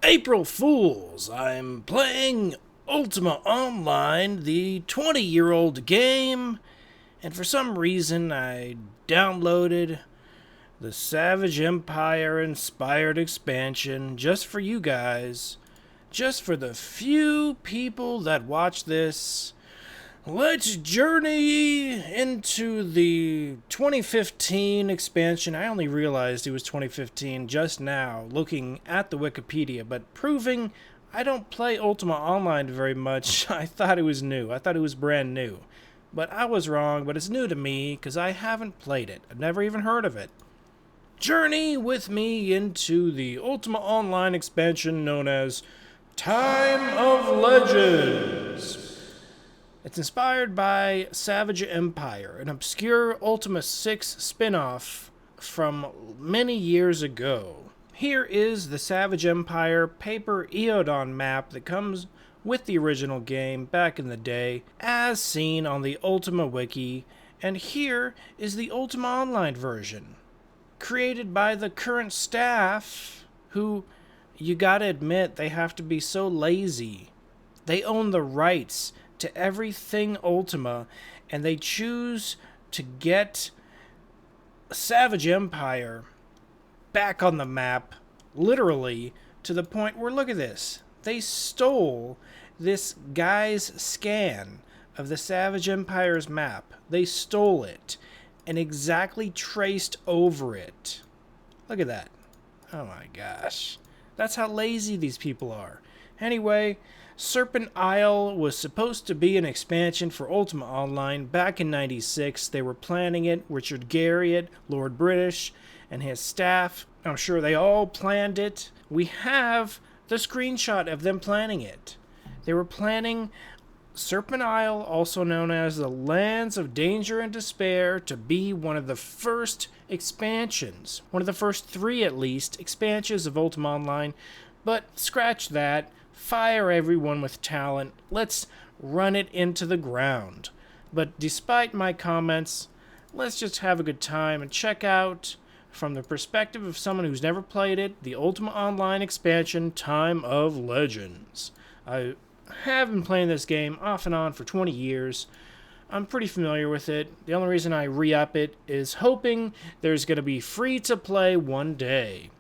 April Fools! I'm playing Ultima Online, the 20-year-old game, and for some reason I downloaded the Savage Empire inspired expansion just for you guys, just for the few people that watch this. Let's journey into the 2015 expansion. I only realized it was 2015 just now, looking at the Wikipedia, but proving I don't play Ultima Online very much. I thought it was new. I thought it was brand new. But I was wrong, but it's new to me because I haven't played it. I've never even heard of it. Journey with me into the Ultima Online expansion known as Time of Legends. It's inspired by Savage Empire, an obscure Ultima 6 spin-off from many years ago. Here is the Savage Empire paper Eodon map that comes with the original game back in the day, as seen on the Ultima Wiki, and here is the Ultima Online version, created by the current staff, who, you gotta admit, they have to be so lazy. They own the rights to everything Ultima, and they choose to get Savage Empire back on the map, literally, to the point where, look at this, they stole this guy's scan of the Savage Empire's map. They stole it and exactly traced over it. Look at that. Oh my gosh. That's how lazy these people are. Anyway, Serpent Isle was supposed to be an expansion for Ultima Online back in '96. They were planning it. Richard Garriott, Lord British, and his staff. I'm sure they all planned it. We have the screenshot of them planning it. They were planning Serpent Isle, also known as the Lands of Danger and Despair, to be one of the first expansions. One of the first three, at least, expansions of Ultima Online. But scratch that. Fire everyone with talent. Let's run it into the ground. But despite my comments, let's just have a good time and check out, from the perspective of someone who's never played it, the Ultima Online expansion, Time of Legends. I have been playing this game off and on for 20 years. I'm pretty familiar with it. The only reason I re-up it is hoping there's going to be free to play one day.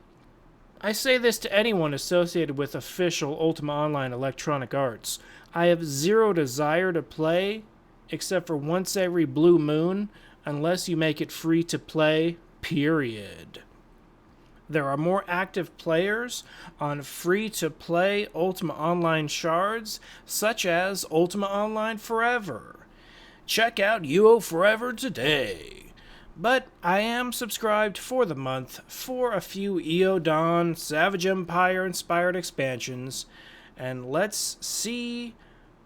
I say this to anyone associated with official Ultima Online Electronic Arts. I have zero desire to play, except for once every blue moon, unless you make it free to play, period. There are more active players on free-to-play Ultima Online shards, such as Ultima Online Forever. Check out UO Forever today. But I am subscribed for the month for a few Eodon Savage Empire inspired expansions, and let's see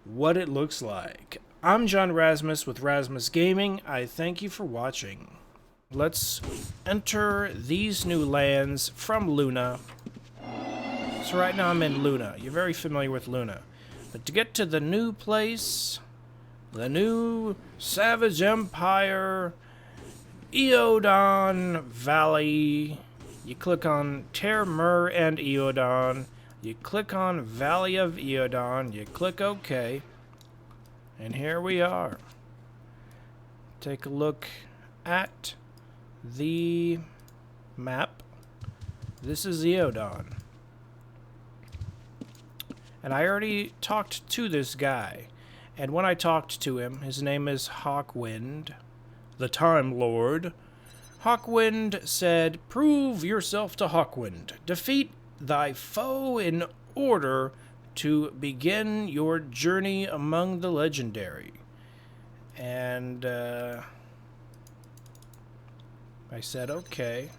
what it looks like. I'm John Rasmus with Rasmus Gaming. I thank you for watching. Let's enter these new lands from Luna. So right now I'm in Luna. You're very familiar with Luna. But to get to the new place, the new Savage Empire Eodon Valley, you click on Ter Mer and Eodon, you click on Valley of Eodon, you click OK, and here we are. Take a look at the map. This is Eodon. And I already talked to this guy, and when I talked to him, his name is Hawkwind, the Time Lord. Hawkwind said, "Prove yourself to Hawkwind. Defeat thy foe in order to begin your journey among the legendary." And I said, okay.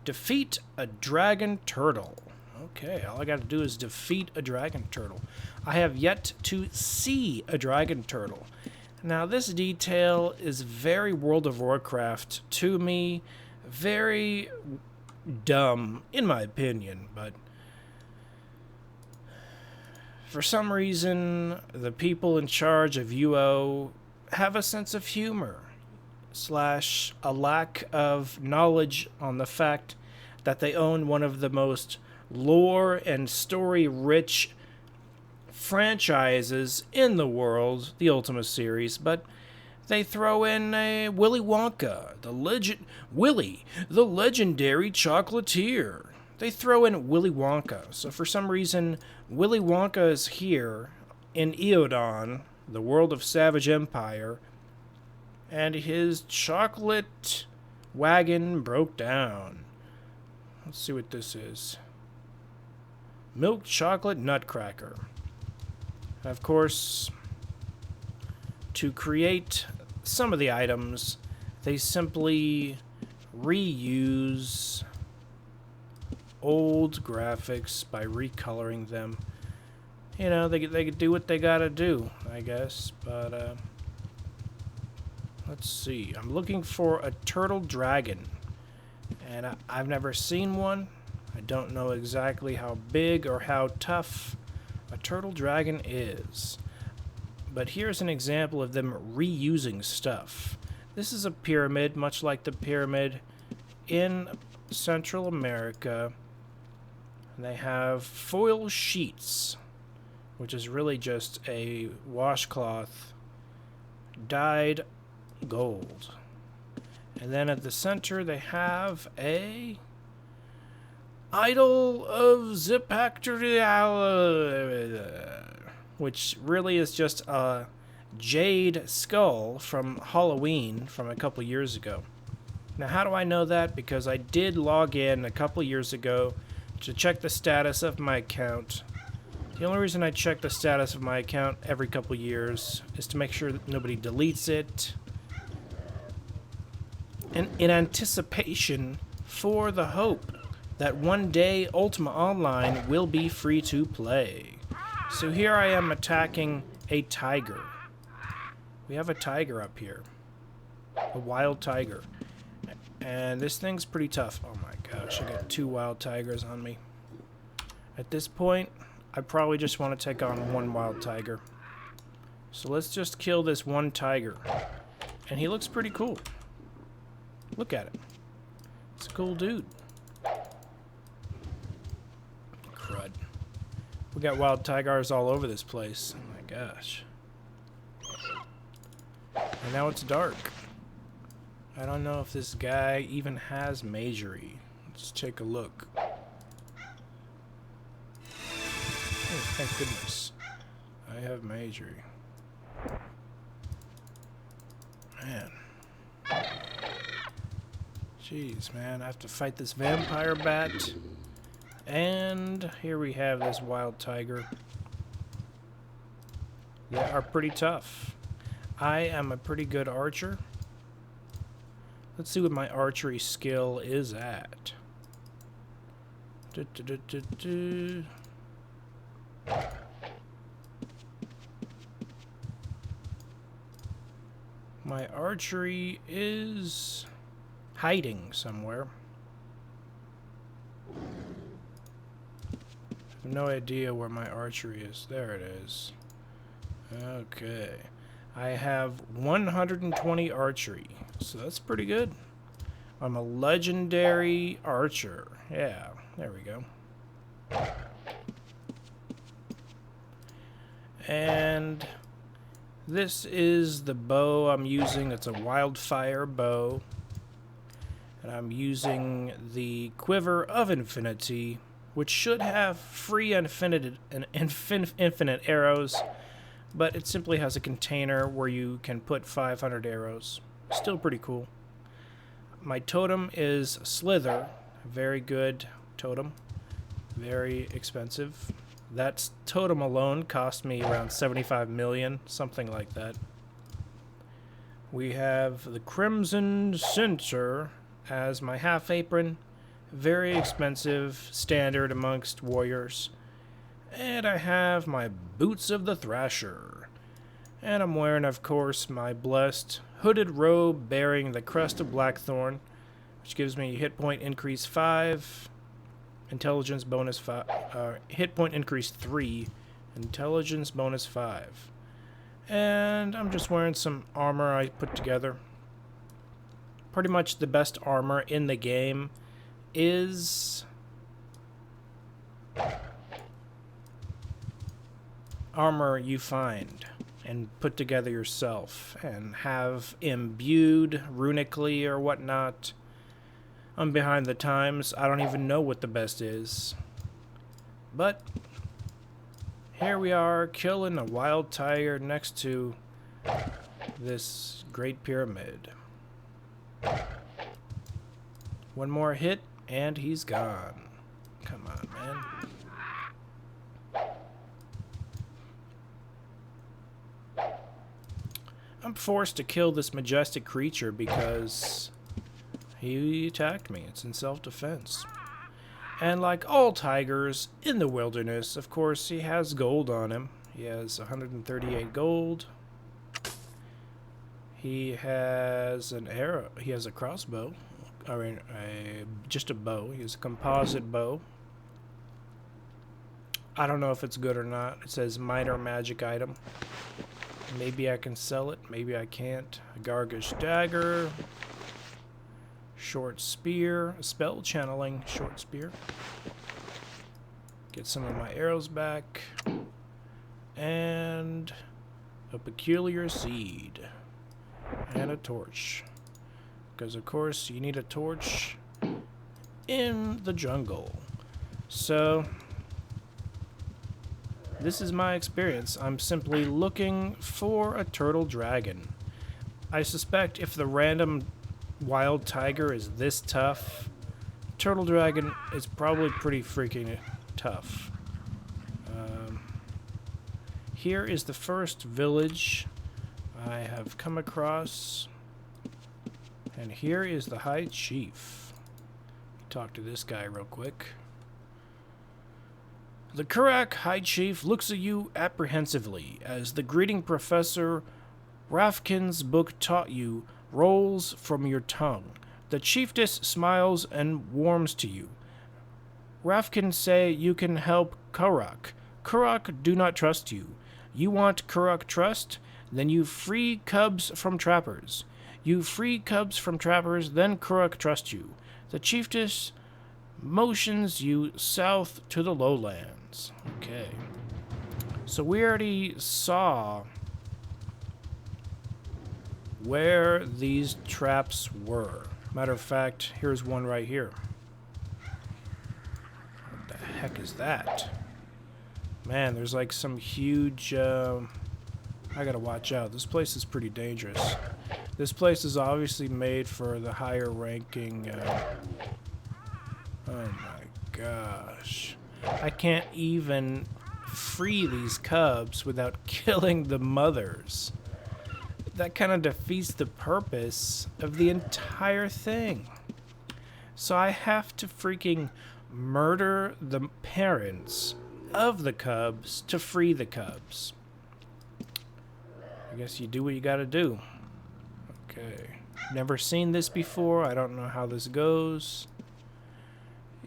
Defeat a dragon turtle. Okay, all I got to do is defeat a dragon turtle. I have yet to see a dragon turtle. Now, this detail is very World of Warcraft to me. Very dumb, in my opinion, but for some reason, the people in charge of UO have a sense of humor, / a lack of knowledge on the fact that they own one of the most lore and story-rich franchises in the world, the Ultima series, but they throw in a Willy Wonka, Willy, the legendary chocolatier. They throw in Willy Wonka. So for some reason, Willy Wonka is here in Eodon, the world of Savage Empire, and his chocolate wagon broke down. Let's see what this is. Milk chocolate nutcracker. And of course, to create some of the items, they simply reuse old graphics by recoloring them. You know, they do what they gotta do, I guess. But let's see. I'm looking for a turtle dragon, and I've never seen one. I don't know exactly how big or how tough a turtle dragon is. But here's an example of them reusing stuff. This is a pyramid, much like the pyramid in Central America. And they have foil sheets, which is really just a washcloth dyed gold. And then at the center they have a idol of Zipactor, which really is just a jade skull from Halloween from a couple years ago. Now, how do I know that? Because I did log in a couple years ago to check the status of my account. The only reason I check the status of my account every couple years is to make sure that nobody deletes it, and in anticipation for the hope that one day Ultima Online will be free to play. So here I am attacking a tiger. We have a tiger up here. A wild tiger. And this thing's pretty tough. Oh my gosh, I got 2 wild tigers on me. At this point, I probably just want to take on 1 wild tiger. So let's just kill this 1 tiger. And he looks pretty cool. Look at it. It's a cool dude. Crud. We got wild tigers all over this place. Oh my gosh. And now it's dark. I don't know if this guy even has magery. Let's take a look. Oh, thank goodness. I have magery. Man. Jeez, man. I have to fight this vampire bat. And here we have this wild tiger. They are pretty tough. I am a pretty good archer. Let's see what my archery skill is at. My archery is hiding somewhere. I have no idea where my archery is. There it is. Okay. I have 120 archery, so that's pretty good. I'm a legendary archer. Yeah, there we go. And this is the bow I'm using. It's a wildfire bow. And I'm using the Quiver of Infinity, which should have free infinite arrows, but it simply has a container where you can put 500 arrows. Still pretty cool. My totem is Slither. Very good totem. Very expensive. That totem alone cost me around 75 million, something like that. We have the Crimson Censer as my half apron. Very expensive, standard amongst warriors. And I have my Boots of the Thrasher. And I'm wearing, of course, my blessed hooded robe bearing the crest of Blackthorn, which gives me hit point increase 5, intelligence bonus 5, hit point increase 3, intelligence bonus 5. And I'm just wearing some armor I put together. Pretty much the best armor in the game is armor you find and put together yourself and have imbued runically or whatnot. I'm behind the times. I don't even know what the best is. But here we are, killing a wild tiger next to this great pyramid. One more hit and he's gone. Come on, man. I'm forced to kill this majestic creature because he attacked me. It's in self-defense. And like all tigers in the wilderness, of course, he has gold on him. He has 138 gold. He has an arrow. He has a crossbow. I mean, just a bow. He has a composite bow. I don't know if it's good or not. It says minor magic item. Maybe I can sell it. Maybe I can't. A Gargish dagger. Short spear. A spell channeling short spear. Get some of my arrows back. And a peculiar seed. And a torch. Because of course you need a torch in the jungle. So this is my experience. I'm simply looking for a turtle dragon. I suspect if the random wild tiger is this tough, turtle dragon is probably pretty freaking tough. Here is the first village I have come across. And here is the High Chief. Talk to this guy real quick. The Kurak High Chief looks at you apprehensively as the greeting Professor Rafkin's book taught you rolls from your tongue. The chiefess smiles and warms to you. Rafkin say you can help Kurak. Kurak do not trust you. You want Kurak trust? Then you free cubs from trappers. You free cubs from trappers, then Kurak trust you. The chiefess motions you south to the lowlands. Okay. So we already saw where these traps were. Matter of fact, here's one right here. What the heck is that? Man, there's like some huge... I gotta watch out. This place is pretty dangerous. This place is obviously made for the higher ranking... Oh my gosh. I can't even free these cubs without killing the mothers. That kind of defeats the purpose of the entire thing. So I have to freaking murder the parents of the cubs to free the cubs. I guess you do what you gotta do. Okay. Never seen this before. I don't know how this goes.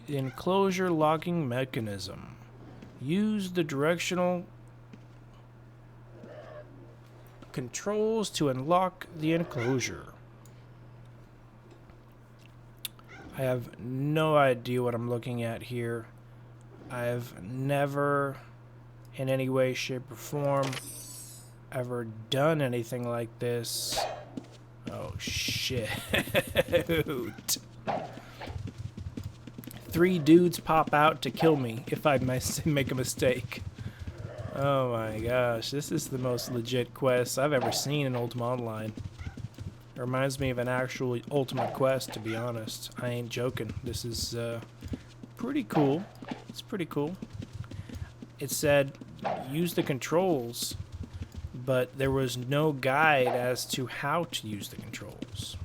Enclosure locking mechanism. Use the directional controls to unlock the enclosure. I have no idea what I'm looking at here. I've never, in any way, shape, or form, ever done anything like this. Oh, shit. 3 dudes pop out to kill me if I make a mistake. Oh my gosh, this is the most legit quest I've ever seen in Ultima Online. It reminds me of an actual Ultima quest, to be honest. I ain't joking. This is pretty cool. It's pretty cool. It said use the controls, but there was no guide as to how to use the controls.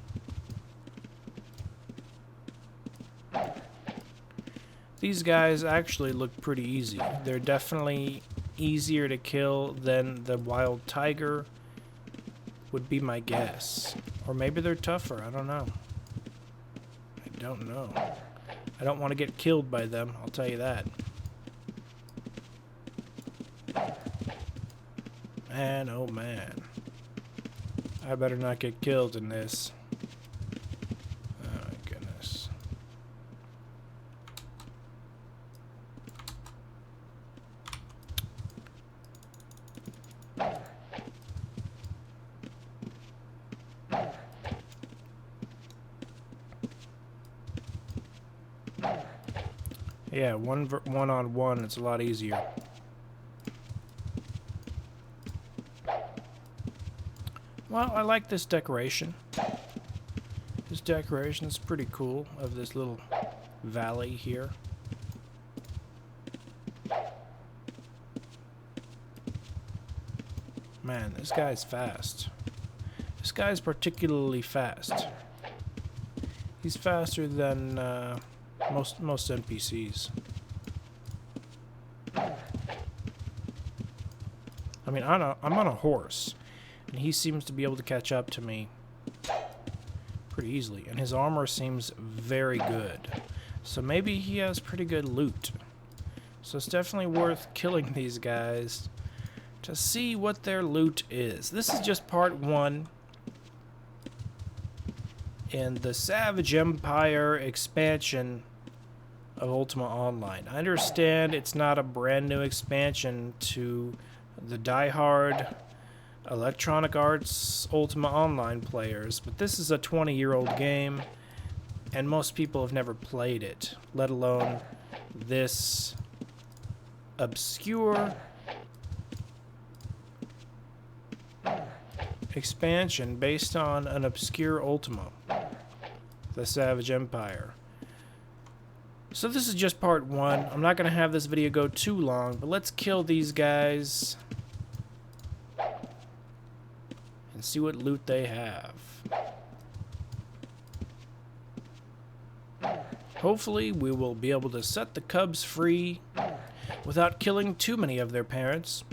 These guys actually look pretty easy. They're definitely easier to kill than the wild tiger, would be my guess. Or maybe they're tougher, I don't know. I don't know. I don't want to get killed by them, I'll tell you that. Man, oh man. I better not get killed in this. Oh my goodness. Yeah, one-on-one, it's a lot easier. Well, I like this decoration. This decoration is pretty cool, of this little valley here. Man, this guy's fast. This guy's particularly fast. He's faster than most NPCs. I mean, I'm on a horse, and he seems to be able to catch up to me pretty easily. And his armor seems very good. So maybe he has pretty good loot. So it's definitely worth killing these guys to see what their loot is. This is just part 1 in the Savage Empire expansion of Ultima Online. I understand it's not a brand new expansion to the die-hard Electronic Arts Ultima Online players, but this is a 20-year-old game, and most people have never played it, let alone this obscure expansion based on an obscure Ultima, the Savage Empire. So this is just part 1. I'm not going to have this video go too long, but let's kill these guys and see what loot they have. Hopefully we will be able to set the cubs free without killing too many of their parents.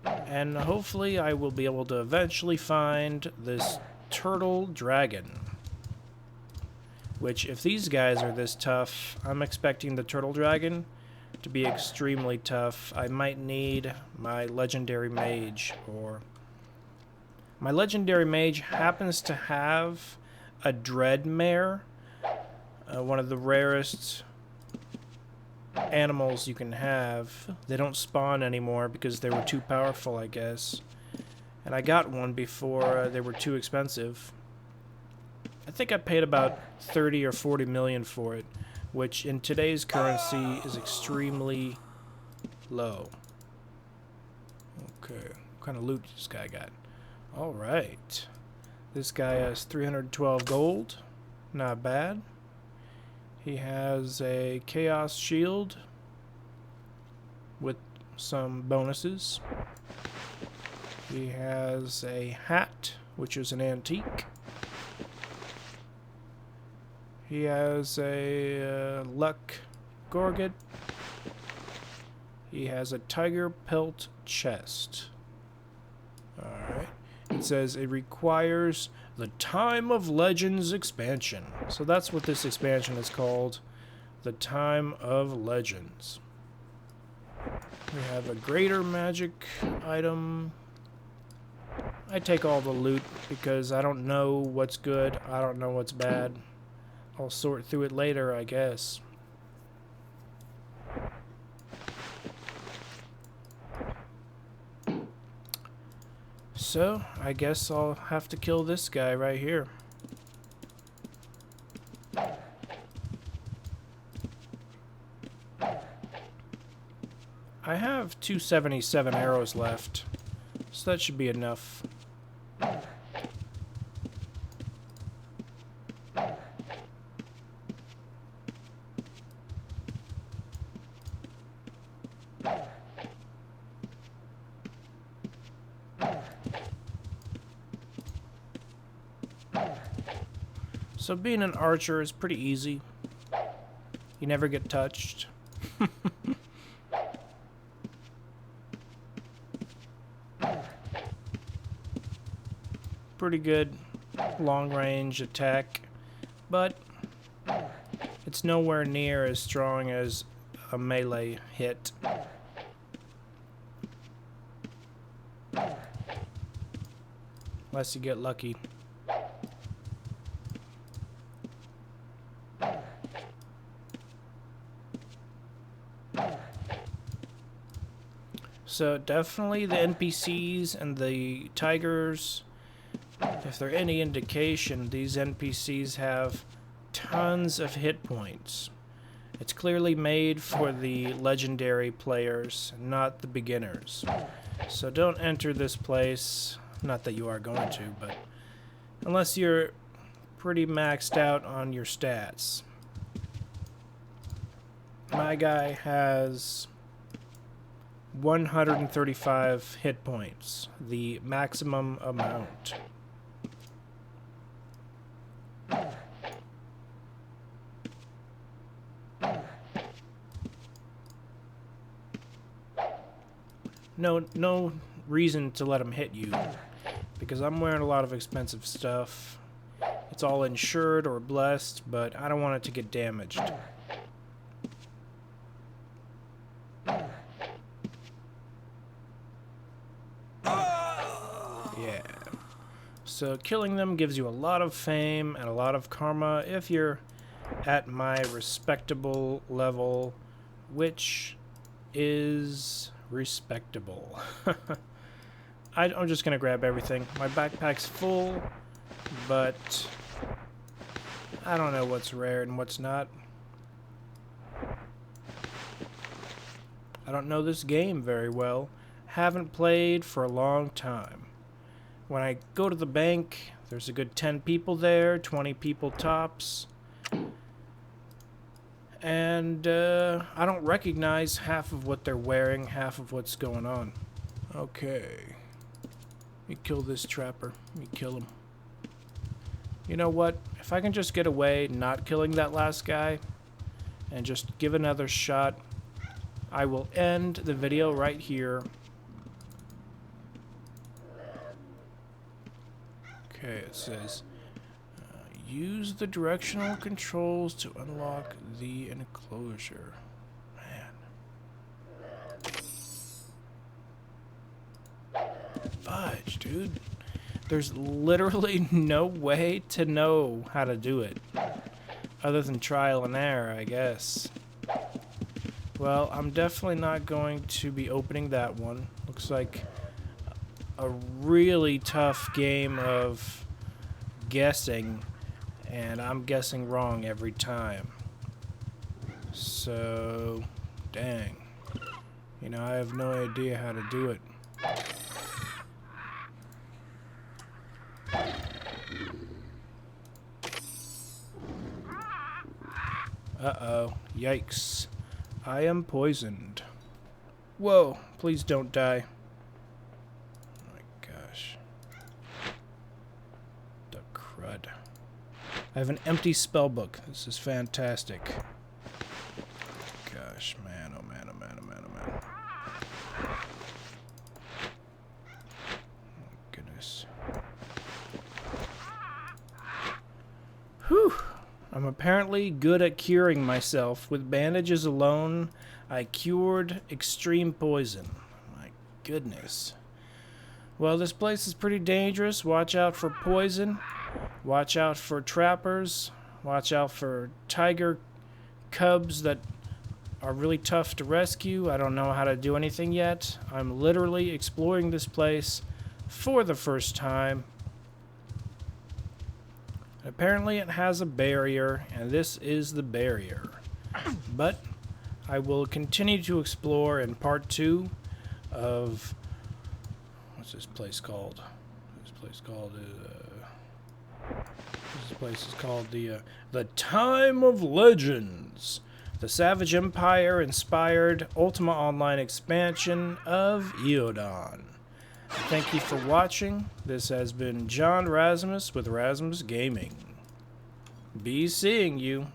And hopefully I will be able to eventually find this turtle dragon. Which, if these guys are this tough, I'm expecting the turtle dragon to be extremely tough. I might need my legendary mage, or... My legendary mage happens to have a dread mare, one of the rarest animals you can have. They don't spawn anymore because they were too powerful, I guess. And I got one before they were too expensive. I think I paid about 30 or 40 million for it, which in today's currency is extremely low. Okay, what kind of loot this guy got? Alright. This guy has 312 gold. Not bad. He has a Chaos Shield with some bonuses. He has a hat, which is an antique. He has a Luck Gorget. He has a Tiger Pelt chest. Alright. It says it requires the Time of Legends expansion. So that's what this expansion is called. The Time of Legends. We have a greater magic item. I take all the loot because I don't know what's good. I don't know what's bad. I'll sort through it later, I guess. So, I guess I'll have to kill this guy right here. I have 277 arrows left, so that should be enough. So being an archer is pretty easy. You never get touched. Pretty good long-range attack, but it's nowhere near as strong as a melee hit. Unless you get lucky. So definitely the NPCs and the tigers, if they're any indication, these NPCs have tons of hit points. It's clearly made for the legendary players, not the beginners. So don't enter this place, not that you are going to, but unless you're pretty maxed out on your stats. My guy has 135 hit points, the maximum amount. No reason to let him hit you, because I'm wearing a lot of expensive stuff. It's all insured or blessed, but I don't want it to get damaged. Yeah. So killing them gives you a lot of fame and a lot of karma if you're at my respectable level, which is respectable. I'm just gonna grab everything. My backpack's full, but I don't know what's rare and what's not. I don't know this game very well. Haven't played for a long time. When I go to the bank, there's a good 10 people there, 20 people tops. And I don't recognize half of what they're wearing, half of what's going on. Okay. Let me kill this trapper. Let me kill him. You know what? If I can just get away not killing that last guy and just give another shot, I will end the video right here. Okay, it says, use the directional controls to unlock the enclosure. Man. Fudge, dude. There's literally no way to know how to do it. Other than trial and error, I guess. Well, I'm definitely not going to be opening that one. Looks like a really tough game of guessing, and I'm guessing wrong every time. So, dang. You know, I have no idea how to do it. Uh-oh. Yikes. I am poisoned. Whoa, please don't die. Oh my gosh. The crud. I have an empty spell book. This is fantastic. Gosh, man, oh man, oh man, oh man, oh man. Oh goodness. Whew. I'm apparently good at curing myself. With bandages alone, I cured extreme poison. My goodness. Well, this place is pretty dangerous. Watch out for poison. Watch out for trappers. Watch out for tiger cubs that are really tough to rescue. I don't know how to do anything yet. I'm literally exploring this place for the first time. Apparently it has a barrier, and this is the barrier. But I will continue to explore in part 2 of... What's this place called? This place is called the Time of Legends. The Savage Empire inspired Ultima Online expansion of Eodon. Thank you for watching. This has been John Rasmus with Rasmus Gaming. Be seeing you.